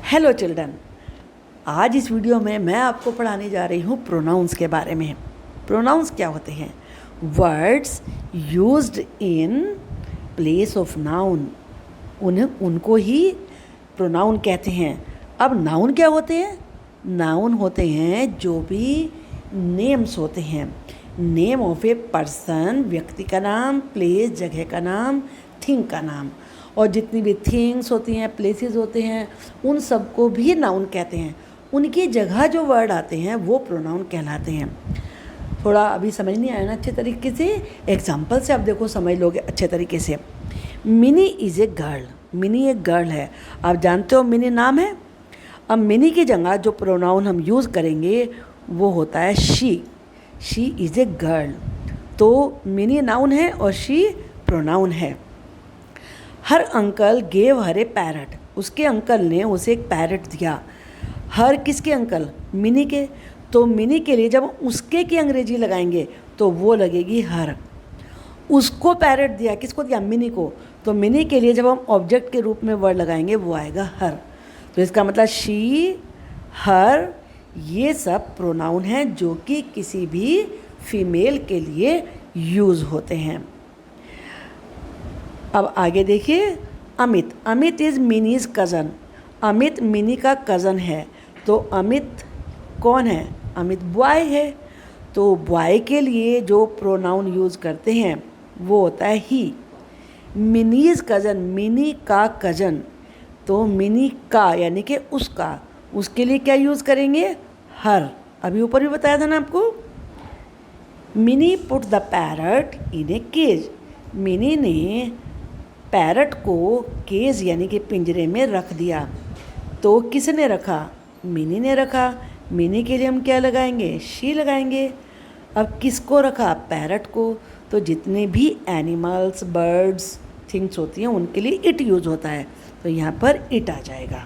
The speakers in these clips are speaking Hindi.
हेलो चिल्ड्रन, आज इस वीडियो में मैं आपको पढ़ाने जा रही हूँ प्रोनाउंस के बारे में। प्रोनाउंस क्या होते हैं? Words used in place of noun, उनको ही प्रोनाउन कहते हैं। अब नाउन क्या होते हैं? नाउन होते हैं जो भी नेम्स होते हैं, नेम ऑफ ए पर्सन, व्यक्ति का नाम, प्लेस जगह का नाम, थिंग का नाम। और जितनी भी थिंग्स होती हैं, प्लेसेस होते हैं, उन सबको भी नाउन कहते हैं। उनकी जगह जो वर्ड आते हैं वो प्रोनाउन कहलाते हैं। थोड़ा अभी समझ नहीं आया ना अच्छे तरीके से? एग्जाम्पल से आप देखो, समझ लोगे अच्छे तरीके से। Mini is a girl, mini एक गर्ल है। आप जानते हो मिनी नाम है। अब मिनी की जगह जो प्रोनाउन हम यूज़ करेंगे वो होता है she. She is a girl. तो मिनी नाउन है और शी प्रोनाउन है। हर अंकल गेव हर ए पैरट, उसके अंकल ने उसे एक पैरट दिया। हर किसके अंकल? मिनी के। तो मिनी के लिए जब उसके की अंग्रेजी लगाएंगे तो वो लगेगी हर। उसको पैरट दिया, किसको दिया? मिनी को। तो मिनी के लिए जब हम ऑब्जेक्ट के रूप में वर्ड लगाएंगे वो आएगा हर। तो इसका मतलब शी, हर, ये सब प्रोनाउन हैं जो कि किसी भी फीमेल के लिए यूज़ होते हैं। अब आगे देखिए, Amit. Amit is minis cousin. Amit mini का कज़न है। तो अमित कौन है? अमित बॉय है। तो बॉय के लिए जो प्रोनाउन यूज़ करते हैं वो होता है ही। मिनीज कज़न, मिनी का कज़न। तो मिनी का यानी कि उसका, उसके लिए क्या यूज़ करेंगे? हर। अभी ऊपर भी बताया था ना आपको। Mini put the parrot in a cage. Mini ने पैरट को केज यानी कि पिंजरे में रख दिया। तो किसने रखा? मिनी ने रखा। मिनी के लिए हम क्या लगाएंगे? शी लगाएंगे। अब किसको रखा? पैरट को। तो जितने भी एनिमल्स, बर्ड्स, थिंग्स होती हैं उनके लिए इट यूज होता है। तो यहाँ पर इट आ जाएगा।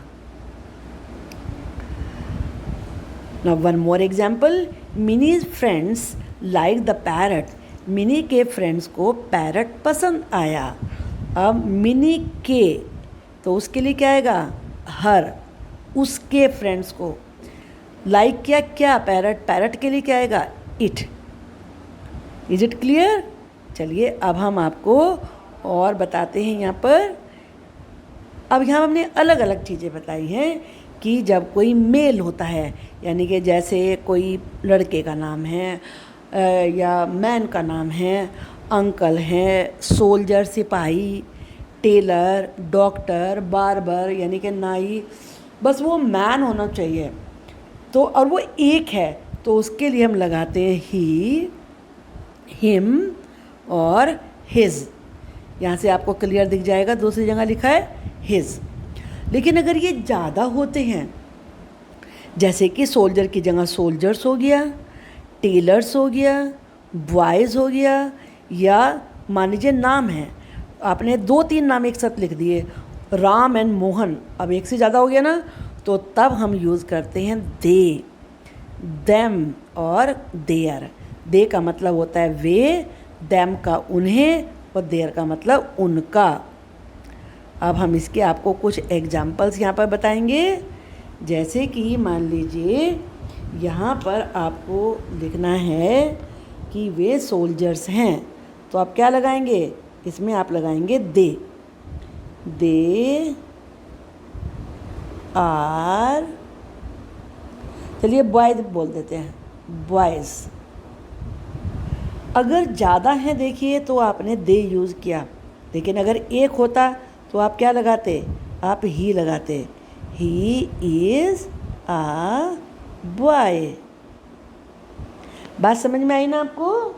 Now one more example, minis friends like the parrot. Mini के फ्रेंड्स को पैरट पसंद आया। अब मिनी के, तो उसके लिए क्या आएगा? हर। उसके फ्रेंड्स को लाइक किया क्या? पैरट। पैरट के लिए क्या आएगा? इट। Is it clear? चलिए अब हम आपको और बताते हैं यहाँ पर। अब यहाँ हमने अलग अलग चीज़ें बताई हैं कि जब कोई मेल होता है, यानी कि जैसे कोई लड़के का नाम है या मैन का नाम है, अंकल हैं, सोल्जर सिपाही, टेलर, डॉक्टर, बार्बर यानी कि नाई, बस वो मैन होना चाहिए। तो और वो एक है तो उसके लिए हम लगाते हैं ही, हिम और हिज। यहाँ से आपको क्लियर दिख जाएगा, दूसरी जगह लिखा है हिज। लेकिन अगर ये ज़्यादा होते हैं, जैसे कि सोल्जर की जगह सोल्जर्स हो गया, टेलर्स हो गया, बॉयज़ हो गया, या मान लीजिए नाम है, आपने 2-3 नाम एक साथ लिख दिए, राम एंड मोहन, अब एक से ज़्यादा हो गया ना, तो तब हम यूज़ करते हैं दे, देम और देयर। दे का मतलब होता है वे, देम का उन्हें, और देयर का मतलब उनका। अब हम इसके आपको कुछ एग्जाम्पल्स यहाँ पर बताएंगे। जैसे कि मान लीजिए यहाँ पर आपको लिखना है कि वे सोल्जर्स हैं, तो आप क्या लगाएंगे? इसमें आप लगाएंगे दे। दे आर, चलिए बॉयज बोल देते हैं, बॉयज़। अगर ज़्यादा हैं देखिए तो आपने दे यूज़ किया, लेकिन अगर एक होता तो आप क्या लगाते? आप ही लगाते। He is uh boy. बात समझ में आई ना आपको?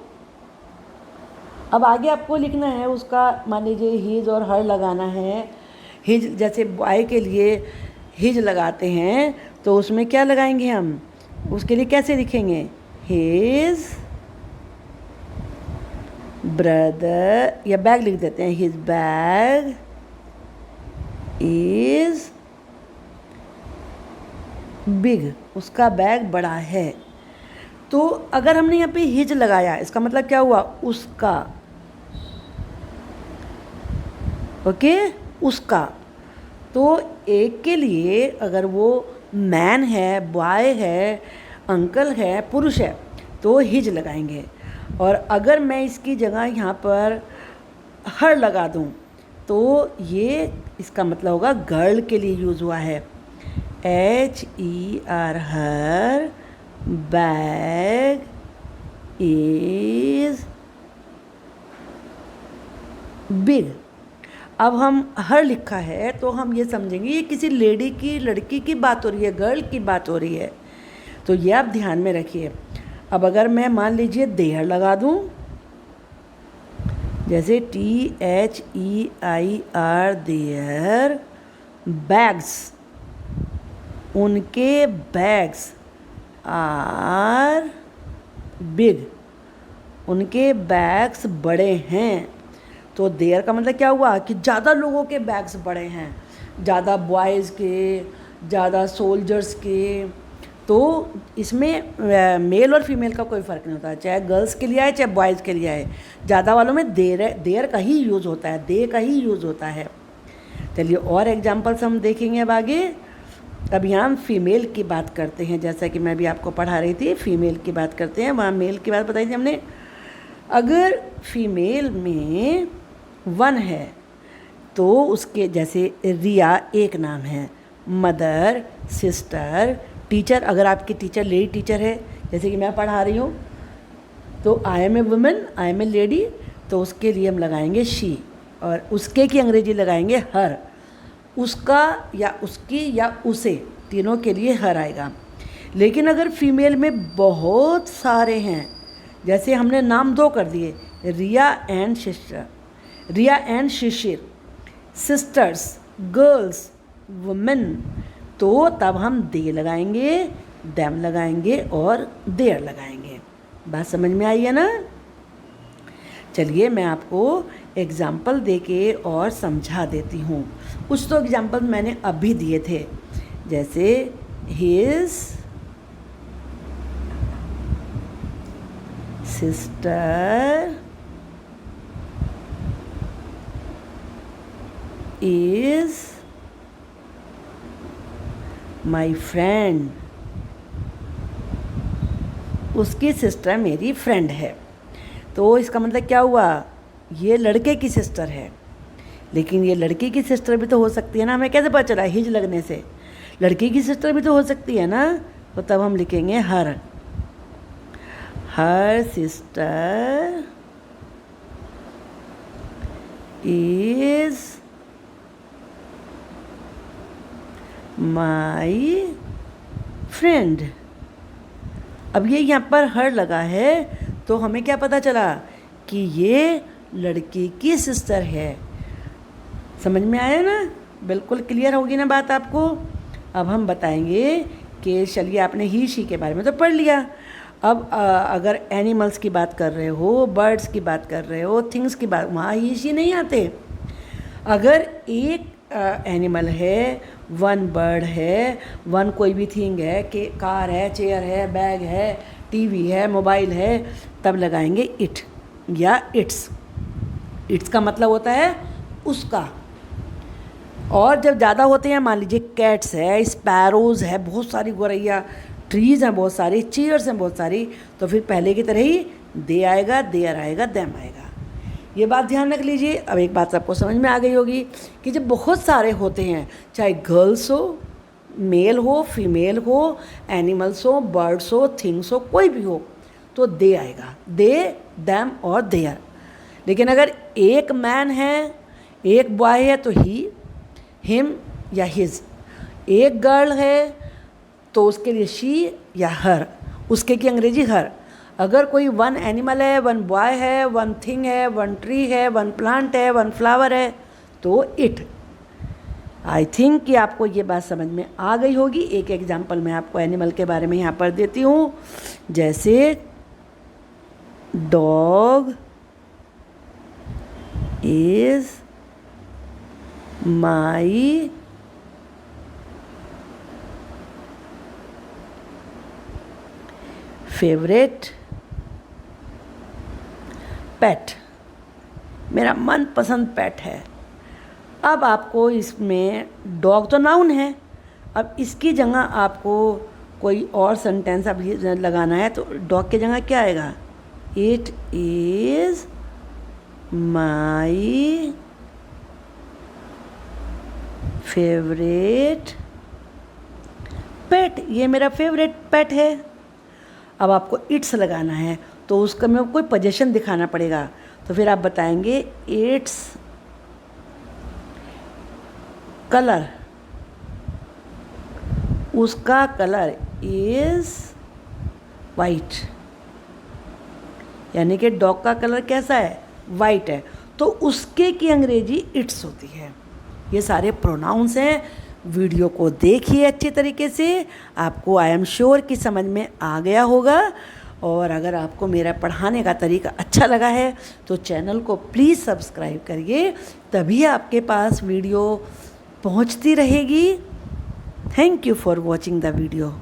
अब आगे आपको लिखना है उसका, मान लीजिए हिज और हर लगाना है। हिज जैसे बॉय के लिए हिज लगाते हैं तो उसमें क्या लगाएंगे हम? उसके लिए कैसे लिखेंगे? हिज ब्रदर, या बैग लिख देते हैं, हिज बैग इज बिग, उसका बैग बड़ा है। तो अगर हमने यहाँ पे हिज लगाया, इसका मतलब क्या हुआ? उसका। ओके, उसका। तो एक के लिए अगर वो मैन है, बॉय है, अंकल है, पुरुष है तो हिज लगाएंगे। और अगर मैं इसकी जगह यहाँ पर हर लगा दूँ तो ये इसका मतलब होगा गर्ल के लिए यूज़ हुआ है। HER her, bag is big. अब हम हर लिखा है तो हम ये समझेंगे ये किसी लेडी की, लड़की की बात हो रही है, गर्ल की बात हो रही है। तो ये आप ध्यान में रखिए। अब अगर मैं मान लीजिए देयर लगा दूं, जैसे THEIR देयर, बैग्स, उनके बैग्स आर बिग, उनके बैग्स बड़े हैं। तो देयर का मतलब क्या हुआ कि ज़्यादा लोगों के बैग्स बड़े हैं, ज़्यादा बॉयज़ के, ज़्यादा सोल्जर्स के। तो इसमें मेल और फीमेल का कोई फ़र्क नहीं होता, चाहे गर्ल्स के लिए आए चाहे बॉयज़ के लिए आए। ज़्यादा वालों में देयर का ही यूज़ होता है, दे का ही यूज़ होता है। चलिए और एग्जाम्पल्स हम देखेंगे अब आगे। अब यहाँ हम फीमेल की बात करते हैं, जैसा कि मैं भी आपको पढ़ा रही थी, फीमेल की बात करते हैं। वहाँ मेल की बात बताई थी हमने। अगर फीमेल में 1 है तो उसके जैसे रिया एक नाम है, मदर, सिस्टर, टीचर, अगर आपकी टीचर लेडी टीचर है जैसे कि मैं पढ़ा रही हूँ तो I am a women, I am a lady, तो उसके लिए हम लगाएंगे शी, और उसके की अंग्रेजी लगाएंगे हर। उसका या उसकी या उसे, तीनों के लिए हर आएगा। लेकिन अगर फीमेल में बहुत सारे हैं, जैसे हमने नाम 2 कर दिए, Riya and sister, Riya and Shishir, sisters, girls, women, तो तब हम दे लगाएंगे, देम लगाएंगे और देयर लगाएंगे। बात समझ में आई है ना? चलिए मैं आपको एग्ज़ाम्पल देके और समझा देती हूँ। कुछ तो एग्ज़ाम्पल मैंने अभी दिए थे, जैसे his sister is my friend, उसकी सिस्टर मेरी फ्रेंड है। तो इसका मतलब क्या हुआ, ये लड़के की सिस्टर है। लेकिन ये लड़की की सिस्टर भी तो हो सकती है ना, हमें कैसे पता चला हिज लगने से? लड़की की सिस्टर भी तो हो सकती है ना, तो तब हम लिखेंगे her, her sister is my friend. अब ये यहाँ पर हर लगा है तो हमें क्या पता चला कि ये लड़की की सिस्टर है। समझ में आया ना? बिल्कुल क्लियर होगी ना बात आपको? अब हम बताएंगे कि चलिए आपने ही शी के बारे में तो पढ़ लिया। अब अगर एनिमल्स की बात कर रहे हो, बर्ड्स की बात कर रहे हो, थिंग्स की बात, वहाँ ही शी नहीं आते। अगर एक एनिमल है, 1 बर्ड है, 1 कोई भी थिंग है, कि कार है, चेयर है, बैग है, टीवी है, मोबाइल है, तब लगाएंगे इट या इट्स। इट्स का मतलब होता है उसका। और जब ज़्यादा होते हैं, मान लीजिए कैट्स है, स्पैरोज़ है, बहुत सारी गौरैया, ट्रीज़ हैं बहुत सारी, चेयर्स हैं बहुत सारी, तो फिर पहले की तरह ही दे आएगा, देयर आएगा, देम आएगा। ये बात ध्यान रख लीजिए। अब एक बात आपको समझ में आ गई होगी कि जब बहुत सारे होते हैं, चाहे गर्ल्स हो, मेल हो, फीमेल हो, एनिमल्स हो, बर्ड्स हो, थिंग्स हो, कोई भी हो, तो दे आएगा, दे, देम और देयर। लेकिन अगर एक मैन है, एक बॉय है तो ही, हिम या हिज। एक गर्ल है तो उसके लिए शी या हर, उसके की अंग्रेजी हर। अगर कोई 1 एनिमल है, 1 बॉय है, 1 थिंग है, 1 ट्री है, 1 प्लांट है, 1 फ्लावर है, तो इट। आई थिंक कि आपको ये बात समझ में आ गई होगी। एक एग्जांपल मैं आपको एनिमल के बारे में यहाँ पर देती हूँ, जैसे dog is my favourite pet, मेरा मनपसंद पेट है। अब आपको इसमें डॉग तो नाउन है, अब इसकी जगह आपको कोई और सेंटेंस अब ये लगाना है, तो डॉग की जगह क्या आएगा? It is my favourite pet, ये मेरा फेवरेट पेट है। अब आपको इट्स लगाना है, तो उसका में कोई पोजीशन दिखाना पड़ेगा, तो फिर आप बताएंगे इट्स कलर, उसका कलर इज़ वाइट, यानी कि डॉग का कलर कैसा है? वाइट है, तो उसके की अंग्रेजी इट्स होती है। ये सारे प्रोनाउंस हैं। वीडियो को देखिए अच्छे तरीके से, आपको आई एम श्योर कि समझ में आ गया होगा। और अगर आपको मेरा पढ़ाने का तरीका अच्छा लगा है तो चैनल को प्लीज़ सब्सक्राइब करिए, तभी आपके पास वीडियो पहुंचती रहेगी। Thank you for watching the video.